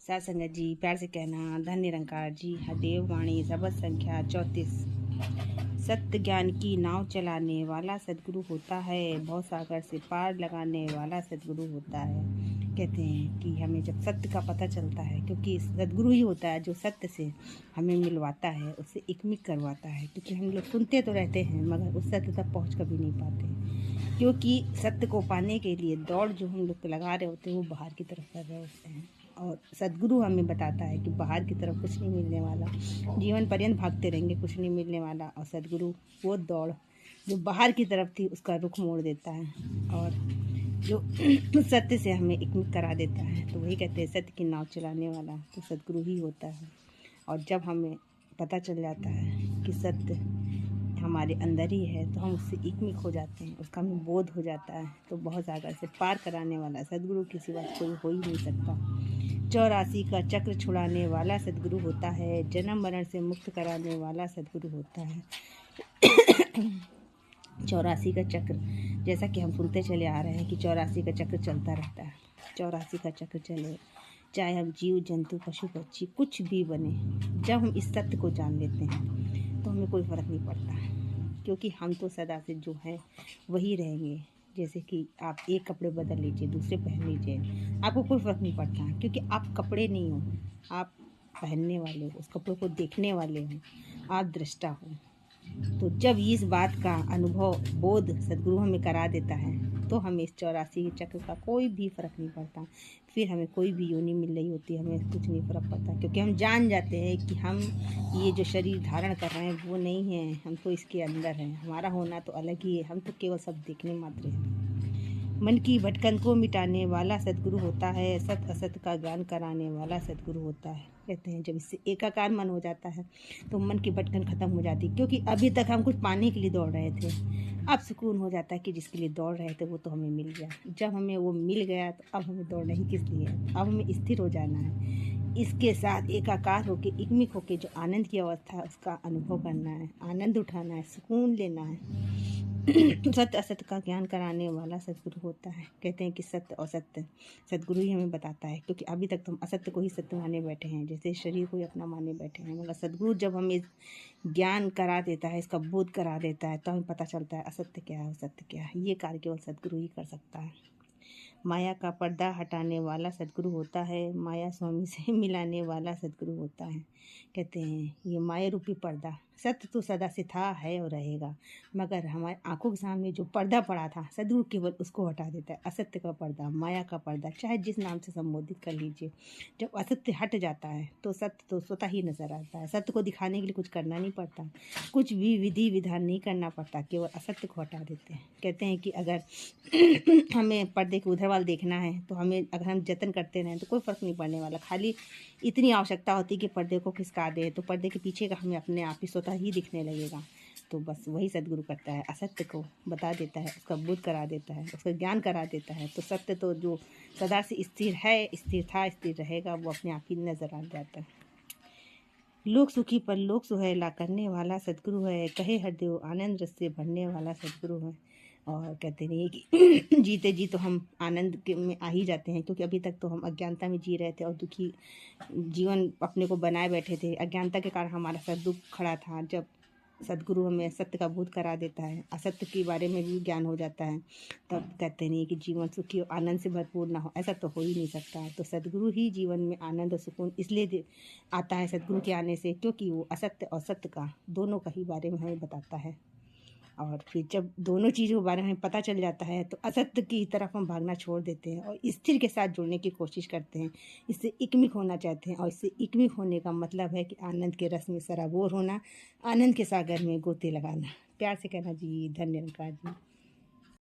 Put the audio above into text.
सात संगत जी, प्यार से कहना। धन निरंकार जी, हरदेव वाणी, शब्द संख्या 34। सत्य ज्ञान की नाव चलाने वाला सद्गुरु होता है, भव सागर से पार लगाने वाला सद्गुरु होता है। कहते हैं कि हमें जब सत्य का पता चलता है, क्योंकि सद्गुरु ही होता है जो सत्य से हमें मिलवाता है, उससे एकमिक करवाता है। क्योंकि हम लोग सुनते तो रहते हैं मगर उस सत्य तक पहुँच कभी नहीं पाते, क्योंकि सत्य को पाने के लिए दौड़ जो हम लोग लगा रहे होते हैं वो बाहर की तरफ कर रहे होते हैं। और सद्गुरु हमें बताता है कि बाहर की तरफ कुछ नहीं मिलने वाला, जीवन पर्यंत भागते रहेंगे, कुछ नहीं मिलने वाला। और सद्गुरु वो दौड़ जो बाहर की तरफ थी उसका रुख मोड़ देता है और जो सत्य से हमें एकमिक करा देता है। तो वही कहते हैं सत्य की नाव चलाने वाला तो सद्गुरु ही होता है। और जब हमें पता चल जाता है कि सत्य हमारे अंदर ही है तो हम उससे एकमिक हो जाते हैं, उसका हमें बोध हो जाता है। तो बहुत सागर से पार कराने वाला सद्गुरु के सिवा कोई हो ही नहीं सकता। 84 का चक्र छुड़ाने वाला सद्गुरु होता है, जन्म मरण से मुक्त कराने वाला सद्गुरु होता है। 84 का चक्र, जैसा कि हम सुनते चले आ रहे हैं कि 84 का चक्र चलता रहता है। 84 का चक्र चले, चाहे हम जीव जंतु पशु पक्षी कुछ भी बने, जब हम इस सत्य को जान लेते हैं तो हमें कोई फ़र्क नहीं पड़ता, क्योंकि हम तो सदा से जो हैं वही रहेंगे। जैसे कि आप एक कपड़े बदल लीजिए, दूसरे पहन लीजिए, आपको कोई फ़र्क नहीं पड़ता, क्योंकि आप कपड़े नहीं हो, आप पहनने वाले हो, उस कपड़ों को देखने वाले हो, आप दृष्टा हो। तो जब इस बात का अनुभव बोध सद्गुरु हमें करा देता है तो हमें इस 84 के चक्र का कोई भी फ़र्क नहीं पड़ता। फिर हमें कोई भी योनि मिल रही होती है, हमें कुछ नहीं फ़र्क पड़ता, क्योंकि हम जान जाते हैं कि हम ये जो शरीर धारण कर रहे हैं वो नहीं है, हम तो इसके अंदर हैं, हमारा होना तो अलग ही है, हम तो केवल सब देखने मात्र हैं। मन की भटकन को मिटाने वाला सद्गुरु होता है, सत असत का ज्ञान कराने वाला सद्गुरु होता है। कहते हैं जब इससे एकाकार मन हो जाता है तो मन की भटकन खत्म हो जाती है, क्योंकि अभी तक हम कुछ पाने के लिए दौड़ रहे थे, अब सुकून हो जाता है कि जिसके लिए दौड़ रहे थे वो तो हमें मिल गया। जब हमें वो मिल गया तो अब हमें दौड़ना ही किस लिए है, अब हमें स्थिर हो जाना है, इसके साथ एकाकार होके एकमिक होके जो आनंद की अवस्था है उसका अनुभव करना है, आनंद उठाना है, सुकून लेना है। सत्य असत्य का ज्ञान कराने वाला सद्गुरु होता है। कहते हैं कि सत्य और सत्य सद्गुरु ही हमें बताता है, क्योंकि अभी तक तो हम असत्य को ही सत्य माने बैठे हैं, जैसे शरीर को ही अपना माने बैठे हैं। मगर सद्गुरु जब हमें ज्ञान करा देता है, इसका बोध करा देता है, तो हमें पता चलता है असत्य क्या है और सत्य क्या है। ये कार्य केवल सद्गुरु ही कर सकता है। माया का पर्दा हटाने वाला सद्गुरु होता है, माया स्वामी से मिलाने वाला सद्गुरु होता है। कहते हैं ये माया रूपी पर्दा, सत्य तो सदा से था, है और रहेगा, मगर हमारे आंखों के सामने जो पर्दा पड़ा था सद्गुरु केवल उसको हटा देता है। असत्य का पर्दा, माया का पर्दा, चाहे जिस नाम से संबोधित कर लीजिए, जब असत्य हट जाता है तो सत्य तो स्वतः ही नजर आता है। सत्य को दिखाने के लिए कुछ करना नहीं पड़ता, कुछ भी विधि विधान नहीं करना पड़ता, केवल असत्य को हटा देते हैं। कहते हैं कि अगर हमें पर्दे के उधर वाल देखना है तो हमें अगर हम जतन करते रहें तो कोई फ़र्क नहीं पड़ने वाला, खाली इतनी आवश्यकता होती है कि पर्दे को खिसका दे तो पर्दे के पीछे का हमें अपने आप ही स्वतः ही दिखने लगेगा। तो बस वही सद्गुरु करता है, असत्य को बता देता है, उसका बोध करा देता है, उसका ज्ञान करा देता है। तो सत्य तो जो सदा से स्थिर है, स्थिर था, स्थिर रहेगा, वो अपने आप ही नजर आ जाता है। लोक सुखी पर लोक सुहेला करने वाला सद्गुरु है, कहे हरदेव आनंद रस से भरने वाला सद्गुरु है। और कहते नहीं कि जीते जी तो हम आनंद के में आ ही जाते हैं, क्योंकि अभी तक तो हम अज्ञानता में जी रहे थे और दुखी जीवन अपने को बनाए बैठे थे। अज्ञानता के कारण हमारा सर दुख खड़ा था। जब सद्गुरु हमें सत्य का बोध करा देता है, असत्य के बारे में भी ज्ञान हो जाता है, तब कहते नहीं कि जीवन सुखी और आनंद से भरपूर ना हो, ऐसा तो हो ही नहीं सकता। तो सद्गुरु ही जीवन में आनंद और सुकून इसलिए आता है सद्गुरु के आने से, क्योंकि वो असत्य और सत्य का दोनों का ही बारे में हमें बताता है। और फिर जब दोनों चीज़ों के बारे में पता चल जाता है तो असत्य की तरफ हम भागना छोड़ देते हैं और स्थिर के साथ जुड़ने की कोशिश करते हैं, इससे एकमिक होना चाहते हैं। और इससे एकमिक होने का मतलब है कि आनंद के रस में सराबोर होना, आनंद के सागर में गोते लगाना। प्यार से कहना जी, धन्य निरंकार जी।